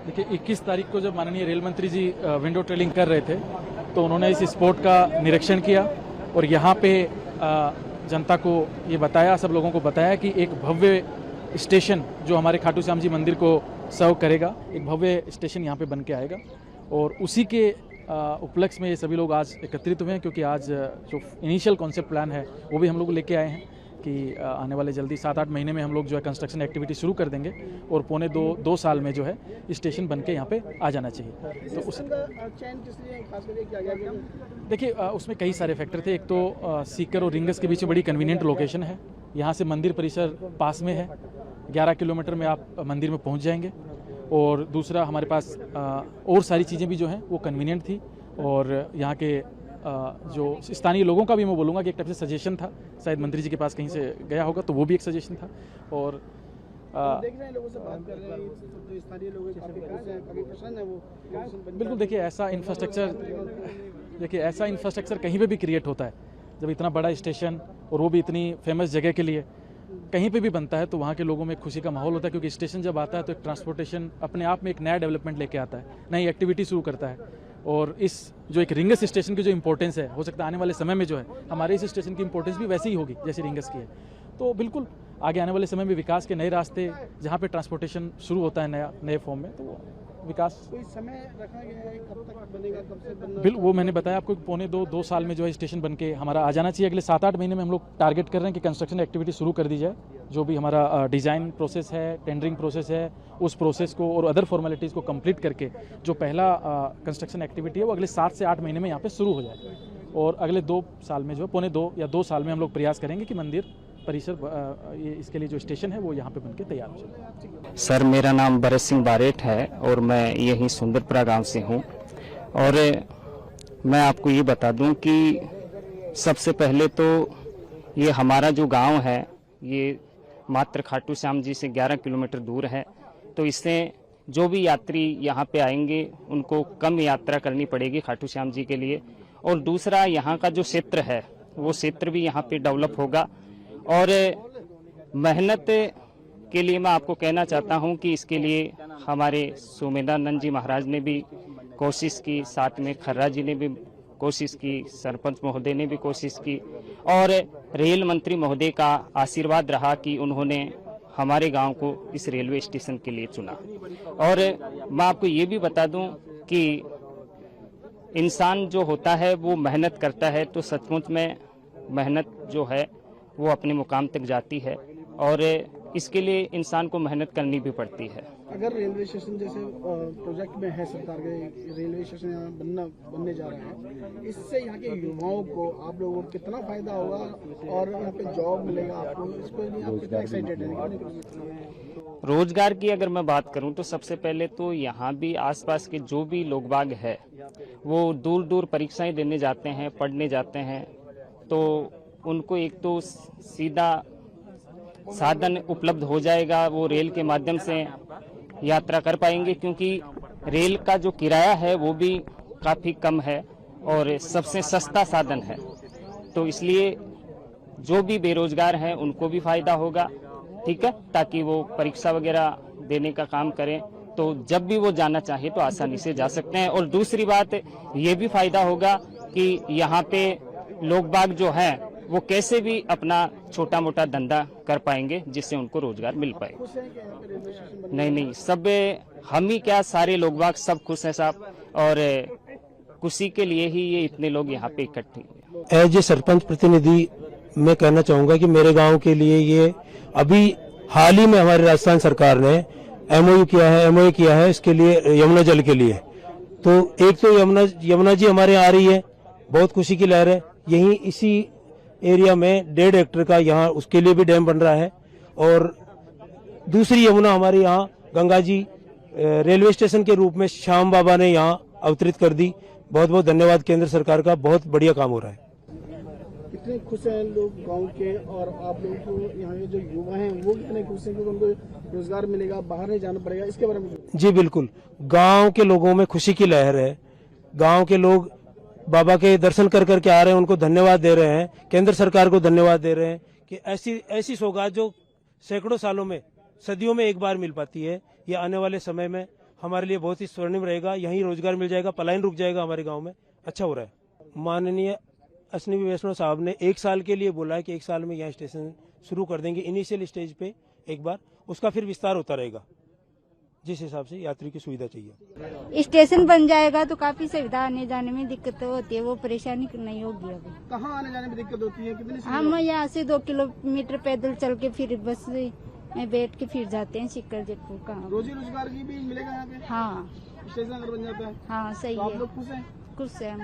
देखिए 21 तारीख को जब माननीय रेल मंत्री जी विंडो ड्रिलिंग कर रहे थे तो उन्होंने इस स्पॉट का निरीक्षण किया और यहाँ पे जनता को ये बताया, सब लोगों को बताया कि एक भव्य स्टेशन जो हमारे खाटू श्याम जी मंदिर को सर्व करेगा, एक भव्य स्टेशन यहाँ पे बन के आएगा। और उसी के उपलक्ष्य में ये सभी लोग आज एकत्रित हुए हैं, क्योंकि आज जो इनिशियल कॉन्सेप्ट प्लान है वो भी हम लोग लेके आए हैं कि आने वाले जल्दी 7-8 महीने में हम लोग जो है कंस्ट्रक्शन एक्टिविटी शुरू कर देंगे और पौने दो साल में जो है स्टेशन बन के यहाँ पे आ जाना चाहिए। तो उस चयन किस लिए खास करके किया गया? देखिए उसमें कई सारे फैक्टर थे। एक तो सीकर और रिंगस के बीच में बड़ी कन्वीनियंट लोकेशन है, यहाँ से मंदिर परिसर पास में है, 11 किलोमीटर में आप मंदिर में पहुँच जाएंगे। और दूसरा हमारे पास और सारी चीज़ें भी जो हैं वो कन्वीनियंट थी। और यहाँ के जो स्थानीय लोगों का भी मैं बोलूँगा कि एक टाइप से सजेशन था, शायद मंत्री जी के पास कहीं से गया होगा तो वो भी एक सजेशन था। और देख रहे हैं लोगों से बात कर रहे हैं, जो स्थानीय लोग हैं काफी पसंद है वो। बिल्कुल देखिए ऐसा इंफ्रास्ट्रक्चर कहीं पे भी क्रिएट होता है जब इतना बड़ा स्टेशन और वो भी इतनी फेमस जगह के लिए कहीं पे भी बनता है तो वहाँ के लोगों में खुशी का माहौल होता है, क्योंकि स्टेशन जब आता है तो एक ट्रांसपोर्टेशन अपने आप में एक नया डेवलपमेंट लेके आता है, नई एक्टिविटी शुरू करता है। और इस जो एक रिंगस स्टेशन की जो इंपॉर्टेंस है, हो सकता है आने वाले समय में जो है हमारे इस स्टेशन की इंपॉर्टेंस भी वैसी ही होगी जैसे रिंगस की है। तो बिल्कुल आगे आने वाले समय में विकास के नए रास्ते जहाँ पे ट्रांसपोर्टेशन शुरू होता है नए फॉर्म में, तो वो विकास कोई समय रखा गया है कब तक बनेगा, कब से बनना? बिल वो मैंने बताया आपको, पौने दो साल में जो है स्टेशन बन के हमारा आ जाना चाहिए। अगले 7-8 महीने में हम लोग टारगेट कर रहे हैं कि कंस्ट्रक्शन एक्टिविटी शुरू कर दी जाए। जो भी हमारा डिज़ाइन प्रोसेस है, टेंडरिंग प्रोसेस है, उस प्रोसेस को और अदर फॉर्मेलिटीज़ को कंप्लीट करके जो पहला कंस्ट्रक्शन एक्टिविटी है वो अगले 7 से 8 महीने में यहाँ पे शुरू हो जाए। और अगले 2 साल में जो है पौने 2 साल में हम लोग प्रयास करेंगे कि मंदिर परिसर ये इसके लिए जो स्टेशन है वो यहाँ पे बनके तैयार हो जाए। सर मेरा नाम भरत सिंह बारेट है और मैं यहीं सुंदरपुरा गांव से हूँ। और मैं आपको ये बता दूं कि सबसे पहले तो ये हमारा जो गांव है ये मात्र खाटू श्याम जी से 11 किलोमीटर दूर है, तो इससे जो भी यात्री यहाँ पे आएंगे उनको कम यात्रा करनी पड़ेगी खाटू श्याम जी के लिए। और दूसरा यहाँ का जो क्षेत्र है वो क्षेत्र भी यहाँ पे डेवलप होगा। और मेहनत के लिए मैं आपको कहना चाहता हूँ कि इसके लिए हमारे सोमेंद्रानंद जी महाराज ने भी कोशिश की, साथ में खर्रा जी ने भी कोशिश की, सरपंच महोदय ने भी कोशिश की और रेल मंत्री महोदय का आशीर्वाद रहा कि उन्होंने हमारे गांव को इस रेलवे स्टेशन के लिए चुना। और मैं आपको ये भी बता दूं कि इंसान जो होता है वो मेहनत करता है तो सचमुच में मेहनत जो है वो अपने मुकाम तक जाती है और इसके लिए इंसान को मेहनत करनी भी पड़ती है। अगर रेलवे स्टेशन जैसे प्रोजेक्ट में है, सरकार के रेलवे स्टेशन यहाँ बनने जा रहा है, इससे यहाँ के युवाओं को, आप लोगों को कितना फायदा होगा और यहाँ पे जॉब मिलेगा आपको, इसको लिए आप कितना एक्साइटेड हैं? रोजगार की अगर मैं बात करूं तो सबसे पहले तो यहाँ भी आसपास के जो भी लोग बाग है वो दूर दूर परीक्षाएं देने जाते हैं, पढ़ने जाते हैं, तो उनको एक तो सीधा साधन उपलब्ध हो जाएगा, वो रेल के माध्यम से यात्रा कर पाएंगे, क्योंकि रेल का जो किराया है वो भी काफ़ी कम है और सबसे सस्ता साधन है। तो इसलिए जो भी बेरोजगार हैं उनको भी फायदा होगा, ठीक है, ताकि वो परीक्षा वगैरह देने का काम करें तो जब भी वो जाना चाहे तो आसानी से जा सकते हैं। और दूसरी बात ये भी फायदा होगा कि यहाँ पे लोग बाग जो हैं वो कैसे भी अपना छोटा मोटा धंधा कर पाएंगे जिससे उनको रोजगार मिल पाए। नहीं, सब हम ही क्या, सारे लोग बाग सब खुश हैं साहब, और खुशी के लिए ही ये इतने लोग यहाँ पे इकट्ठे हैं। एज ए सरपंच प्रतिनिधि मैं कहना चाहूंगा कि मेरे गांव के लिए ये अभी हाल ही में हमारी राजस्थान सरकार ने एमओयू किया है इसके लिए, यमुना जल के लिए। तो एक तो यमुना जी हमारे यहाँ आ रही है, बहुत खुशी की लहर है। यहीं इसी एरिया में 1.5 हेक्टेयर का यहाँ उसके लिए भी डैम बन रहा है। और दूसरी यमुना हमारे यहाँ गंगा जी रेलवे स्टेशन के रूप में श्याम बाबा ने यहाँ अवतरित कर दी। बहुत बहुत धन्यवाद केंद्र सरकार का, बहुत बढ़िया काम हो रहा है। कितने खुश हैं लोग गांव के, और आप लोगों को यहाँ के जो युवा हैं वो कितने खुश हैं कि उनको रोजगार मिलेगा, बाहर नहीं जाना पड़ेगा, इसके बारे में? जी बिल्कुल, गाँव के लोगों में खुशी की लहर है। गाँव के लोग बाबा के दर्शन कर करके आ रहे हैं, उनको धन्यवाद दे रहे हैं, केंद्र सरकार को धन्यवाद दे रहे हैं कि ऐसी सौगात जो सैकड़ों सालों में, सदियों में एक बार मिल पाती है, ये आने वाले समय में हमारे लिए बहुत ही स्वर्णिम रहेगा। यहीं रोजगार मिल जाएगा, पलायन रुक जाएगा हमारे गांव में। अच्छा हो रहा है। माननीय अश्विनी वैष्णव साहब ने 1 साल के लिए बोला है कि 1 साल में यहाँ स्टेशन शुरू कर देंगे इनिशियल स्टेज पे एक बार, उसका फिर विस्तार होता रहेगा जिस हिसाब से यात्री की सुविधा चाहिए। स्टेशन बन जाएगा तो काफी सुविधा, आने जाने में दिक्कत होती है, वो परेशानी नहीं होगी अभी। कहाँ आने जाने में दिक्कत होती है? कितनी हम यहाँ से 2 किलोमीटर पैदल चल के फिर बस में बैठ के फिर जाते हैं सिक्कर जयपुर। कहाँ रोजी रोजगार की भी मिलेगा यहाँ पे? हाँ स्टेशन अगर बन जाता है हाँ सही तो आप है, लोग खुश हैं? खुश है हम।